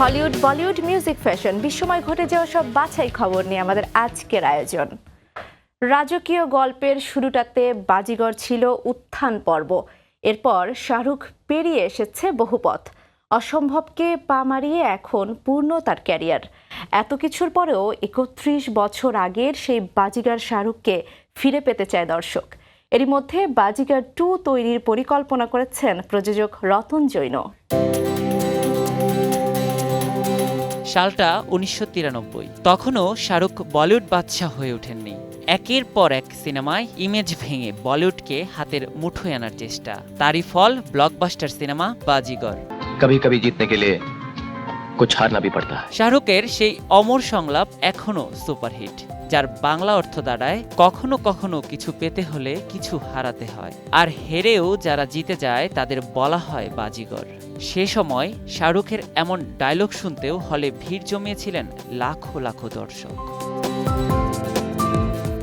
Hollywood, Bollywood, music, fashion, বিশ্বময় ঘটে যাওয়া সব বাছাই খবর নিয়ে আমাদের আজকের আয়োজন। রাজকীয় গল্পের শুরুটাতে বাজিগর ছিল উত্থান পর্ব। এরপর শাহরুখ পেরিয়ে এসেছে বহু পথ। অসম্ভবকে পা মারিয়ে এখন পূর্ণ তার ক্যারিয়ার। এত কিছুর পরেও ৩১ বছর আগের সেই বাজিগার শাহরুখকে ফিরে পেতে চায় দর্শক। এরই মধ্যে বাজিগার 2 তৈরির পরিকল্পনা করেছেন প্রযোজক রতন জৈন। সালটা ১৯৯৩। তখনও শাহরুখ বলিউড বাদশাহ হয়ে ওঠেননি। একের পর এক সিনেমায় ইমেজ ভেঙে বলিউডকে হাতের মুঠোয় আনার চেষ্টা। তারই ফল ব্লকবাস্টার সিনেমা বাজিগর। কবি কবি জিতনে কে লিয়ে কুছ হারনা ভি পড়তা হ্যায়। শাহরুখের সেই অমর সংলাপ এখনো সুপারহিট, যার বাংলা অর্থ দাঁড়ায় কখনো কখনো কিছু পেতে হলে কিছু হারাতে হয়, আর হেরেও যারা জিতে যায় তাদের বলা হয় বাজিগর। সে সময় শাহরুখের এমন ডায়লগ শুনতেও হলে ভিড় জমিয়েছিলেন লাখো লাখো দর্শক।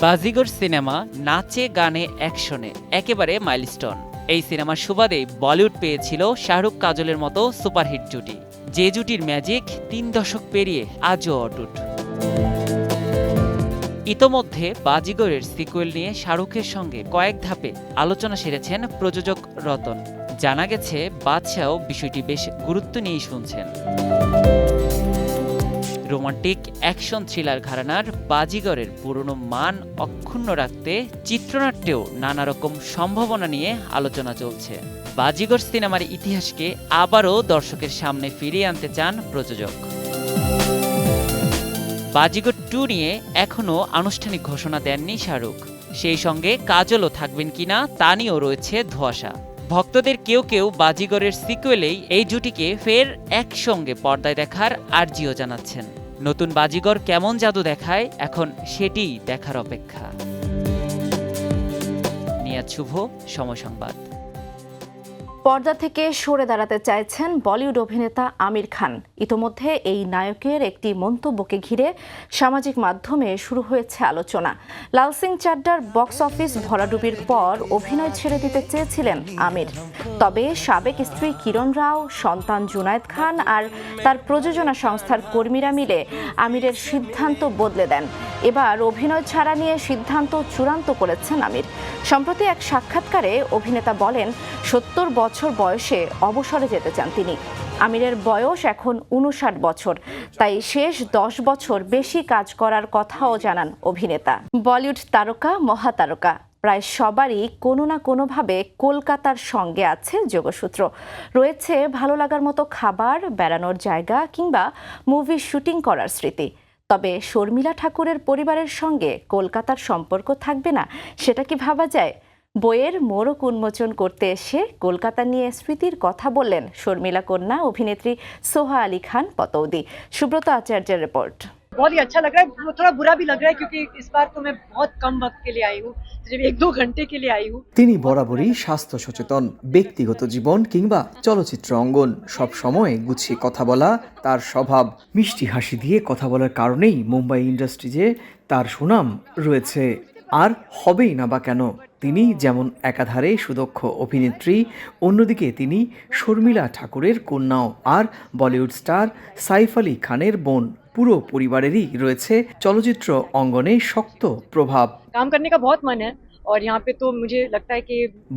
বাজিগর সিনেমা নাচে গানে অ্যাকশনে একেবারে মাইলস্টোন। এই সিনেমার সুবাদেই বলিউড পেয়েছিল শাহরুখ কাজলের মতো সুপারহিট জুটি, যে জুটির ম্যাজিক ৩ দশক পেরিয়ে আজও অটুট। ইতোমধ্যে বাজিগরের সিকুয়েল নিয়ে শাহরুখের সঙ্গে কয়েক ধাপে আলোচনা সেরেছেন প্রযোজক রতন। জানা গেছে বাদশাও বিষয়টি বেশ গুরুত্ব নিয়েই শুনছেন। রোমান্টিক অ্যাকশন থ্রিলার ঘরানার বাজিগরের পুরনো মান অক্ষুণ্ণ রাখতে চিত্রনাট্যেও নানা রকম সম্ভাবনা নিয়ে আলোচনা চলছে। বাজিগর সিনেমার ইতিহাসকে আবারও দর্শকের সামনে ফিরিয়ে আনতে চান প্রযোজক। বাজিগর 2 নিয়ে এখনও আনুষ্ঠানিক ঘোষণা দেননি শাহরুখ। সেই সঙ্গে কাজলও থাকবেন কিনা তা নিয়েও রয়েছে ধোঁয়াশা। ভক্তদের কেউ কেউ বাজিগরের সিকুয়েলেই এই জুটিকে ফের একসঙ্গে পর্দায় দেখার আর্জিও জানাচ্ছেন। নতুন বাজিগর কেমন জাদু দেখায় এখন সেটিই দেখার অপেক্ষা। নিয়াজ শুভ, সময় সংবাদ। পর্দা থেকে সরে দাঁড়াতে চাইছেন বলিউড অভিনেতা আমির খান। ইতোমধ্যে এই নায়কের একটি মন্তব্যকে ঘিরে সামাজিক মাধ্যমে শুরু হয়েছে আলোচনা। লাল সিং চাড্ডার বক্স অফিস ভরাডুবির পর অভিনয় ছেড়ে দিতে চেয়েছিলেন আমির। তবে সাবেক স্ত্রী কিরণ রাও, সন্তান জুনায়েদ খান আর তার প্রযোজনা সংস্থার কর্মীরা মিলে আমিরের সিদ্ধান্ত বদলে দেন। এবার অভিনয় ছাড়া নিয়ে সিদ্ধান্ত চূড়ান্ত করেছেন আমির। সম্প্রতি এক সাক্ষাৎকারে অভিনেতা বলেন ৭০ বছর বয়সে অবসরে যেতে চান তিনি। আমিরের বয়স এখন ৫৯ বছর, তাই শেষ ১০ বছর বেশি কাজ করার কথাও জানান অভিনেতা। বলিউড তারকা, মহাতারকা প্রায় সবারই কোনো না কোনোভাবে কলকাতার সঙ্গে আছে যোগসূত্র। রয়েছে ভালো লাগার মতো খাবার, বেড়ানোর জায়গা কিংবা মুভি শুটিং করার স্মৃতি। তবে শর্মিলা ঠাকুরের পরিবারের সঙ্গে কলকাতার সম্পর্ক থাকবে না, সেটা কি ভাবা যায়? বইয়ের মোড়ক উন্মোচন করতে এসে কলকাতা নিয়ে স্মৃতির কথা বললেন শর্মিলা কন্যা অভিনেত্রী সোহা আলী খান পতৌদি। সুব্রত আচার্যের রিপোর্ট। बहुत ही अच्छा लग रहा है, थोड़ा बुरा भी लग रहा है क्योंकि इस बार तो मैं बहुत कम वक्त के लिए आई हूँ, सिर्फ 1-2 घंटे के लिए आई हूँ। তিনি বরাবরই স্বাস্থ্য সচেতন। ব্যক্তিগত জীবন কিংবা চলচ্চিত্র অঙ্গন সব সময় গুছিয়ে কথা বলা তার স্বভাব। মিষ্টি হাসি দিয়ে কথা বলার কারণেই মুম্বাই ইন্ডাস্ট্রিজে তার সুনাম রয়েছে, আর হবেই না বা কেন। তিনি যেমন একাধারে সুদক্ষ অভিনেত্রী, অন্যদিকে তিনি শর্মিলা ঠাকুরের কন্যাও, আর বলিউড স্টার সাইফ আলী খানের বোন। পুরো পরিবারেরই রয়েছে চলচ্চিত্র অঙ্গনে শক্ত প্রভাব। काम करने का बहुत मन है और यहाँ पे तो मुझे लगता है कि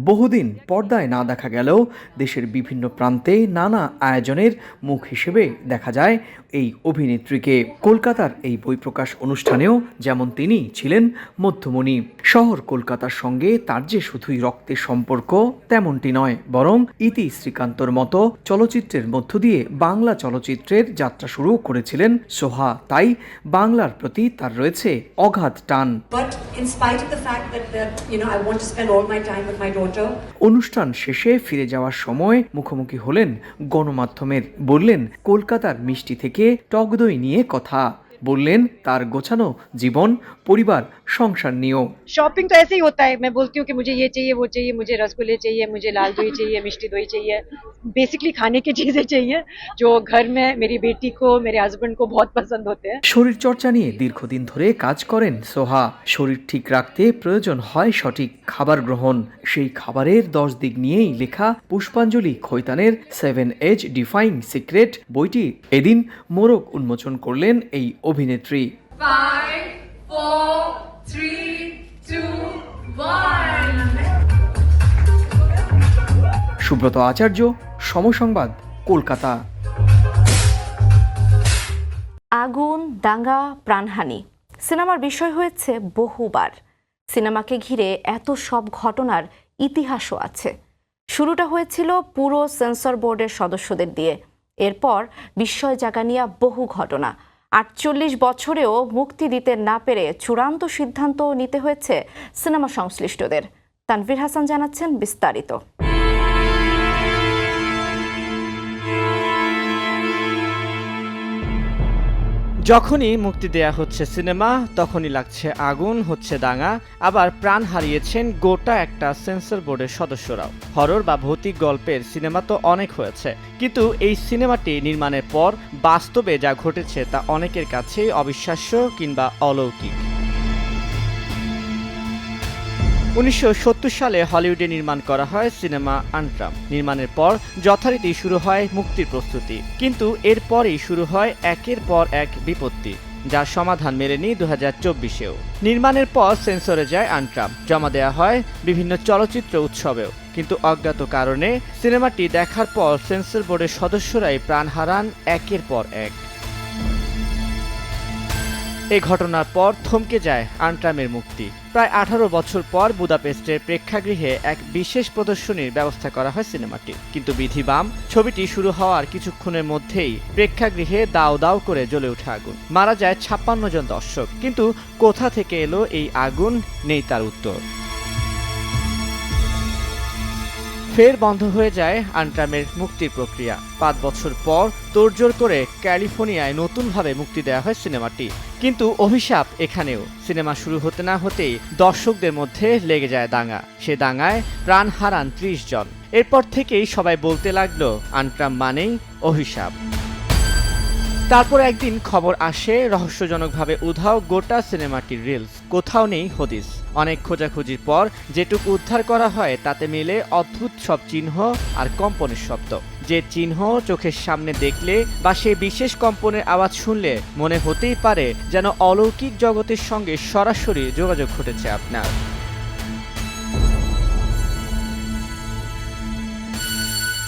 বহুদিন পর্দায় না দেখা গেলেও দেশের বিভিন্ন প্রান্তে নানা আয়োজনের মুখ হিসেবে দেখা যায় এই অভিনেত্রীকে। কলকাতার এই বই প্রকাশ অনুষ্ঠানেও যেমন তিনি ছিলেন মধ্যমণি। শহর কলকাতার সঙ্গে তার যে শুধুই রক্তের সম্পর্ক তেমনটি নয়, বরং ইতি শ্রীকান্তর মতো চলচ্চিত্রের মধ্য দিয়ে বাংলা চলচ্চিত্রের যাত্রা শুরু করেছিলেন সোহা। তাই বাংলার প্রতি তার রয়েছে অগাধ টান। অনুষ্ঠান শেষে ফিরে যাওয়ার সময় মুখোমুখি হলেন গণমাধ্যমের। বললেন কলকাতার মিষ্টি থেকে টক দই নিয়ে কথা। বললেন তার গোছানো জীবন, পরিবার সংসার নিয়েও। शॉपिंग तो ऐसे ही होता है, मैं बोलती हूँ कि मुझे ये चाहिए, वो चाहिए, मुझे रसगुल्ले चाहिए, मुझे लाल दही चाहिए, मिष्टी दही चाहिए, बेसिकली खाने की चीजें चाहिए जो घर में मेरी बेटी को, मेरे हस्बैंड को बहुत पसंद होते हैं। শরীর চর্চা নিয়ে দীর্ঘদিন ধরে কাজ করেন সোহা। শরীর ঠিক রাখতে প্রয়োজন হয় সঠিক খাবার গ্রহণ। সেই খাবারের 10 দিক নিয়েই লেখা পুষ্পাঞ্জলি খৈতানের 7 এজ ডিফাইং সিক্রেট বইটি এদিন মোড়ক উন্মোচন করলেন এই অভিনেত্রী। 5, 4, 3, 2, 1. সুব্রত আচার্য, সময় সংবাদ, কলকাতা। আগুন, দাঙ্গা, প্রাণহানি সিনেমার বিষয় হয়েছে বহুবার। সিনেমাকে ঘিরে এত সব ঘটনার ইতিহাসও আছে। শুরুটা হয়েছিল পুরো সেন্সর বোর্ডের সদস্যদের দিয়ে। এরপর বিস্ময় জাগানিয়া বহু ঘটনা। 48 বছরেও মুক্তি দিতে না পেরে চূড়ান্ত সিদ্ধান্ত নিতে হয়েছে সিনেমা সংশ্লিষ্টদের। তানভীর হাসান জানাচ্ছেন বিস্তারিত। যখনই মুক্তি দেয়া হচ্ছে সিনেমা, তখনই লাগছে আগুন, হচ্ছে দাঙ্গা, আবার প্রাণ হারিয়েছেন গোটা একটা সেন্সর বোর্ডের সদস্যরাও। হরর বা ভৌতিক গল্পের সিনেমা তো অনেক হয়েছে, কিন্তু এই সিনেমাটি নির্মাণের পর বাস্তবে যা ঘটেছে তা অনেকের কাছেই অবিশ্বাস্য কিংবা অলৌকিক। 1970 সালে হলিউডে নির্মাণ করা হয় সিনেমা আন্ট্রাম। নির্মাণের পর যথারীতি শুরু হয় মুক্তির প্রস্তুতি, কিন্তু এরপরই শুরু হয় একের পর এক বিপত্তি, যার সমাধান মেলেনি 2024-এও। নির্মাণের পর সেন্সরে যায় আন্ট্রাম, জমা দেয়া হয় বিভিন্ন চলচ্চিত্র উৎসবেও, কিন্তু অজ্ঞাত কারণে সিনেমাটি দেখার পর সেন্সর বোর্ডের সদস্যরাই প্রাণ হারান একের পর এক। এই ঘটনার পর থমকে যায় আন্ট্রামের মুক্তি। প্রায় 18 বছর পর বুদাপেস্টের প্রেক্ষাগৃহে এক বিশেষ প্রদর্শনীর ব্যবস্থা করা হয় সিনেমাটি, কিন্তু বিধিবাম ছবিটি শুরু হওয়ার কিছুক্ষণের মধ্যেই প্রেক্ষাগৃহে দাও দাও করে জ্বলে ওঠে আগুন। মারা যায় 56 জন দর্শক, কিন্তু কোথা থেকে এলো এই আগুন নেই তার উত্তর। ফের বন্ধ হয়ে যায় আন্ট্রামের মুক্তির প্রক্রিয়া। 5 বছর পর তোড়জোড় করে ক্যালিফোর্নিয়ায় নতুনভাবে মুক্তি দেওয়া হয় সিনেমাটি, কিন্তু অভিশাপ এখানেও। সিনেমা শুরু হতে না হতেই দর্শকদের মধ্যে লেগে যায় দাঙ্গা। সে দাঙ্গায় প্রাণ হারান 30 জন। এরপর থেকেই সবাই বলতে লাগলো আন্ট্রাম মানেই অভিশাপ। তারপর একদিন খবর আসে রহস্যজনকভাবে উধাও গোটা সিনেমাটির রিলস। কোথাও নেই হদিস। অনেক খোঁজাখুঁজির পর যেটুকু উদ্ধার করা হয় তাতে মেলে অদ্ভুত সব চিহ্ন আর কম্পনের শব্দ, যে চিহ্ন চোখের সামনে দেখলে বা সেই বিশেষ কম্পনের আওয়াজ শুনলে মনে হতেই পারে যেন অলৌকিক জগতের সঙ্গে সরাসরি যোগাযোগ ঘটেছে আপনার।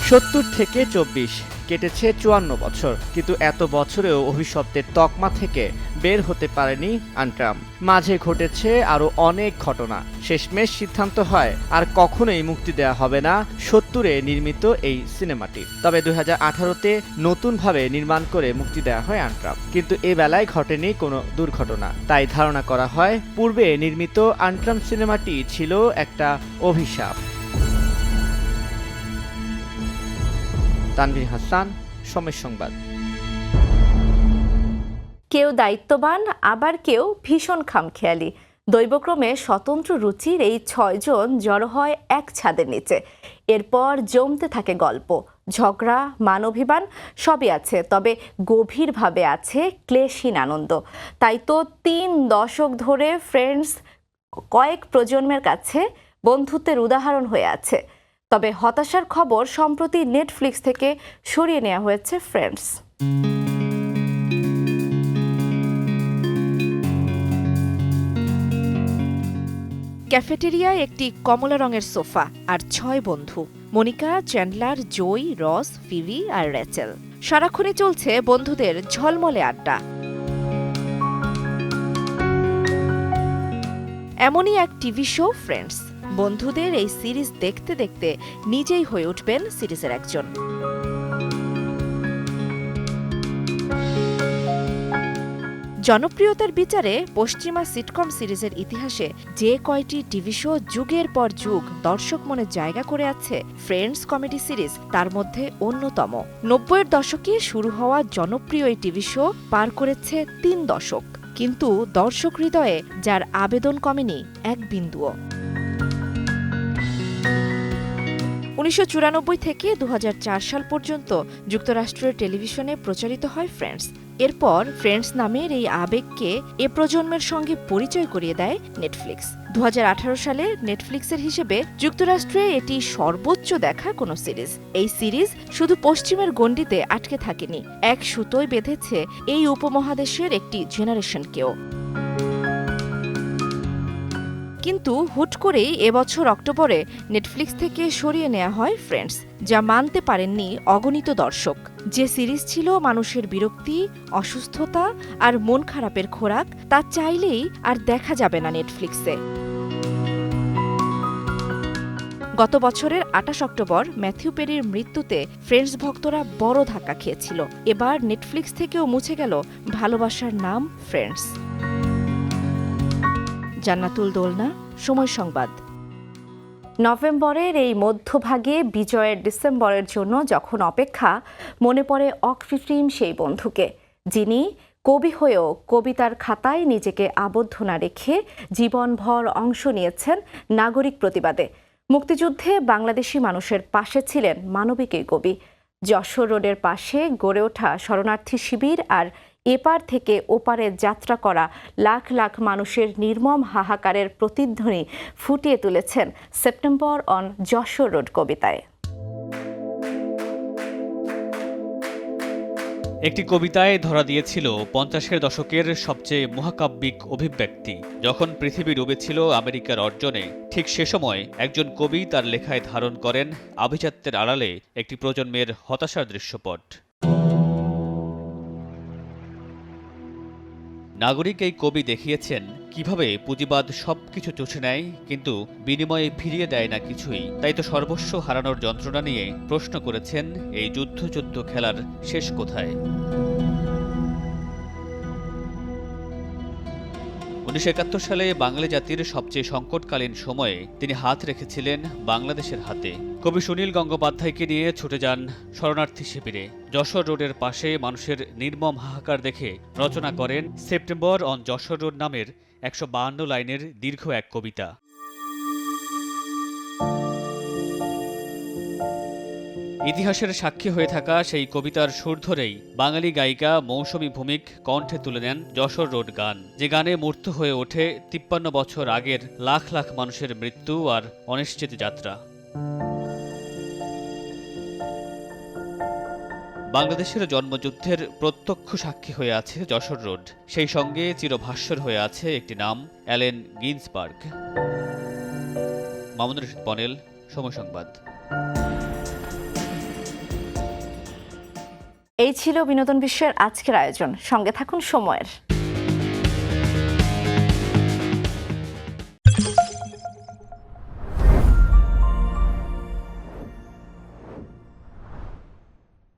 সত্তর থেকে 24 কেটেছে 54 বছর, কিন্তু এত বছরেও অভিশপ্তের তকমা থেকে বের হতে পারেনি আন্ট্রাম। মাঝে ঘটেছে আরো অনেক ঘটনা। শেষমেশ সিদ্ধান্ত হয় আর কখনোই মুক্তি দেওয়া হবে না 70-এ নির্মিত এই সিনেমাটি। তবে 2018-তে নতুনভাবে নির্মাণ করে মুক্তি দেওয়া হয় আন্ট্রাম, কিন্তু এ বেলায় ঘটেনি কোনো দুর্ঘটনা। তাই ধারণা করা হয় পূর্বে নির্মিত আন্ট্রাম সিনেমাটি ছিল একটা অভিশাপ। তানভীর হাসান, সময় সংবাদ। কেউ দায়িত্ববান, আবার কেউ ভীষণ খামখেয়ালি। দৈবক্রমে স্বতন্ত্র রুচির এই 6 জন জড়ো হয় এক ছাদের নিচে। এরপর জমতে থাকে গল্প, ঝগড়া, মানবিবান সবই আছে, তবে গভীরভাবে আছে ক্লেশহীন আনন্দ। তাই তো 3 দশক ধরে ফ্রেন্ডস কয়েক প্রজন্মের কাছে বন্ধুত্বের উদাহরণ হয়ে আছে। তবে হতাশার খবর, সম্প্রতি নেটফ্লিক্স থেকে সরিয়ে নেওয়া হয়েছে ফ্রেন্ডস। ক্যাফেটেরিয়ায় একটি কমলা রঙের সোফা আর 6 বন্ধু, মনিকা, চ্যান্ডলার, জই, রস, ফিভি আর রেচেল। সারাক্ষণই চলছে বন্ধুদের ঝলমলে আড্ডা। এমনই এক টিভি শো ফ্রেন্ডস। বন্ধুদের এই সিরিজ দেখতে দেখতে নিজেই হয়ে উঠবেন সিরিজের একজন। জনপ্রিয়তার বিচারে পশ্চিমা সিটকম সিরিজের ইতিহাসে যে কয়টি টিভি শো যুগের পর যুগ দর্শক মনে জায়গা করে আছে, ফ্রেন্ডস কমেডি সিরিজ তার মধ্যে অন্যতম। 90-এর দশকে শুরু হওয়া জনপ্রিয় এই টিভি শো পার করেছে 3 দশক। কিন্তু দর্শক হৃদয়ে যার আবেদন কমেনি এক বিন্দুও। 1994 থেকে 2004 সাল পর্যন্ত যুক্তরাষ্ট্রের টেলিভিশনে প্রচারিত হয় ফ্রেন্ডস। এরপর ফ্রেন্ডস নামের এই আবেগকে এ প্রজন্মের সঙ্গে পরিচয় করিয়ে দেয় নেটফ্লিক্স। 2018 সালে নেটফ্লিক্সের হিসেবে যুক্তরাষ্ট্রে এটি সর্বোচ্চ দেখা কোনো সিরিজ। এই সিরিজ শুধু পশ্চিমের গণ্ডিতে আটকে থাকেনি, এক সুতোয় বেঁধেছে এই উপমহাদেশের একটি জেনারেশনকেও। কিন্তু হুট করেই এবছর অক্টোবরে নেটফ্লিক্স থেকে সরিয়ে নেওয়া হয় ফ্রেন্ডস, যা মানতে পারেননি অগণিত দর্শক। যে সিরিজ ছিল মানুষের বিরক্তি, অসুস্থতা আর মন খারাপের খোরাক, তা চাইলেই আর দেখা যাবে না নেটফ্লিক্সে। গত বছরের 28 অক্টোবর ম্যাথিউ পেরির মৃত্যুতে ফ্রেন্ডস ভক্তরা বড় ধাক্কা খেয়েছিল। এবার নেটফ্লিক্স থেকেও মুছে গেল ভালোবাসার নাম ফ্রেন্ডস। জান্নাতুল দোলনা, সময় সংবাদ। নভেম্বরের এই মধ্যভাগে বিজয়ের ডিসেম্বরের জন্য যখন অপেক্ষা, মনে পড়ে অকৃত্রিম সেই বন্ধুকে, যিনি কবি হয়েও কবিতার খাতায় নিজেকে আবদ্ধ না রেখে জীবনভর অংশ নিয়েছেন নাগরিক প্রতিবাদে। মুক্তিযুদ্ধে বাংলাদেশি মানুষের পাশে ছিলেন মানবিক এই কবি। যশোর রোডের পাশে গড়ে ওঠা শরণার্থী শিবির আর এপার থেকে ওপারে যাত্রা করা লাখ লাখ মানুষের নির্মম হাহাকারের প্রতিধ্বনি ফুটিয়ে তুলেছেন সেপ্টেম্বর অন যশোর রোড কবিতায়। একটি কবিতায় ধরা দিয়েছিল 50-এর দশকের সবচেয়ে মহাকাব্যিক অভিব্যক্তি। যখন পৃথিবী ডুবেছিল আমেরিকার অর্জনে, ঠিক সে সময় একজন কবি তার লেখায় ধারণ করেন আভিজাত্যের আড়ালে একটি প্রজন্মের হতাশার দৃশ্যপট। নাগরিক এই কবি দেখিয়েছেন কিভাবে পুঁজিবাদ সবকিছু চষে নেয়, কিন্তু বিনিময়ে ফিরিয়ে দেয় না কিছুই। তাই তো সর্বস্ব হারানোর যন্ত্রণা নিয়ে প্রশ্ন করেছেন, এই যুদ্ধ খেলার শেষ কোথায়। 1971 সালে বাঙালি জাতির সবচেয়ে সংকটকালীন সময়ে তিনি হাত রেখেছিলেন বাংলাদেশের হাতে। কবি সুনীল গঙ্গোপাধ্যায়কে নিয়ে ছুটে যান শরণার্থী শিবিরে। যশোর রোডের পাশে মানুষের নির্মম হাহাকার দেখে রচনা করেন সেপ্টেম্বর অন যশোর রোড নামের 152 লাইনের দীর্ঘ এক কবিতা। ইতিহাসের সাক্ষী হয়ে থাকা সেই কবিতার সুর ধরেই বাঙালি গায়িকা মৌসুমী ভূমিক কণ্ঠে তুলে নেন যশোর রোড গান, যে গানে মূর্ত হয়ে ওঠে 53 বছর আগের লাখ লাখ মানুষের মৃত্যু আর অনিশ্চিত যাত্রা। বাংলাদেশের জন্মযুদ্ধের প্রত্যক্ষ সাক্ষী হয়ে আছে যশোর রোড, সেই সঙ্গে চিরভাস্বর হয়ে আছে একটি নাম, অ্যালেন গিন্সবার্গ। মামুনুর রশিদ পনেল, সময় সংবাদ। এই ছিল বিনোদন বিশ্বের আজকের আয়োজন। সঙ্গে থাকুন সময়ের।